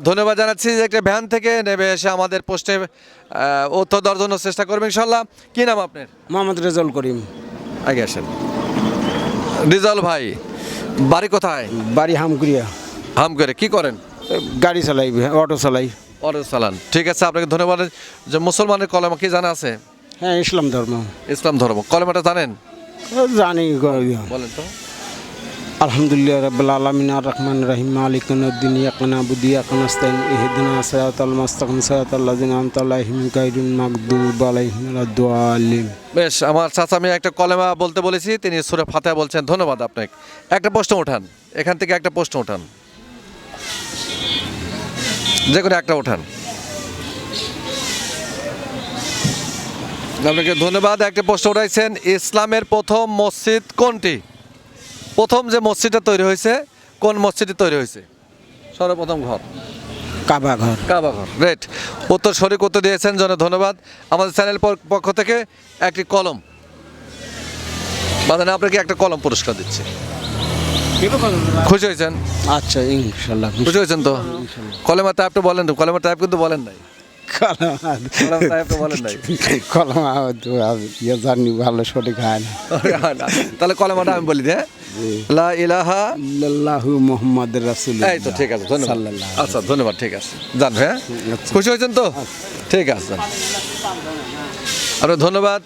ধন্যবাদ জানাচ্ছি যে একটা ভ্যান থেকে নেবে এসে আমাদের পোস্টে উত্তর দেওয়ার জন্য চেষ্টা করবে ইনশাল্লাহ। কি নাম আপনার? মোহাম্মদ রেজাউল করিম। আগে আসেন। রিজাল ভাই, বাড়ি কোথায়? বাড়ি হামকুড়িয়া। হাম করে কি করেন? গাড়ি চালাই, অটো চালাই। অটো চালান, ঠিক আছে। আপনাকে ধন্যবাদ। যে মুসলমানের কলেমা কি জানা আছে? হ্যাঁ, ইসলাম ধর্ম ইসলাম ধর্ম কলেমাটা জানেন? জানি। বলেন তো। আলহামদুলিল্লাহ রাব্বিল আলামিন আর রহমান রহিম মালিক ইয়াউমিদ্দিন ইয়াকা না'বুদু ওয়া ইয়াকা নাস্তাইন ইহদিনা সিরাতাল মুস্তাকিম সিরাতাল লাযিনা আন'আমতা আলাইহিম গায়রিল মাগদুবি আলাইহিম ওয়ালাদ-দাল্লিন। বেশ, আমার চাচা আমি একটা কলেমা বলতে বলেছি, তিনি সূরা ফাতিহা বলছেন। ধন্যবাদ আপনাকে। একটা প্রশ্ন ওঠান, এখান থেকে একটা প্রশ্ন ওঠান, যে কোনো একটা ওঠান। আপনাকে ধন্যবাদ। একটা প্রশ্ন উঠাইছেন, ইসলামের প্রথম মসজিদ কোনটি? প্রথম যে মসজিদটা তৈরি হয়েছে, কোন মসজিদে তৈরি হয়েছে? সর্বপ্রথম ঘর কাবা ঘর। কাবা ঘর। রেট উত্তর সঠিক উত্তর দিয়েছেন, জন্য ধন্যবাদ। আমাদের চ্যানেল পক্ষ থেকে একটি কলম মানে আপনাকে একটা কলম পুরস্কার দিচ্ছি। খুশি হয়েছেন? আচ্ছা, ইনশাল্লাহ খুশি হয়েছেন তো? কলেমা টাইপ তো বলেন, কলেমা টাইপ কিন্তু বলেন নাই। কলেমা টাইপ তো বলেন নাই। কলমা জানি ভালো সঠিক হয় না। তাহলে কলেমাটা আমি বলি দে, লা ইলাহা ইল্লাল্লাহু মুহাম্মাদুর রাসূলুল্লাহ। এই তো ঠিক আছে, ধন্যবাদ। আচ্ছা ধন্যবাদ, ঠিক আছে, যান। হ্যাঁ, খুশি হয়েছেন তো? ঠিক আছে, আপনার ধন্যবাদ।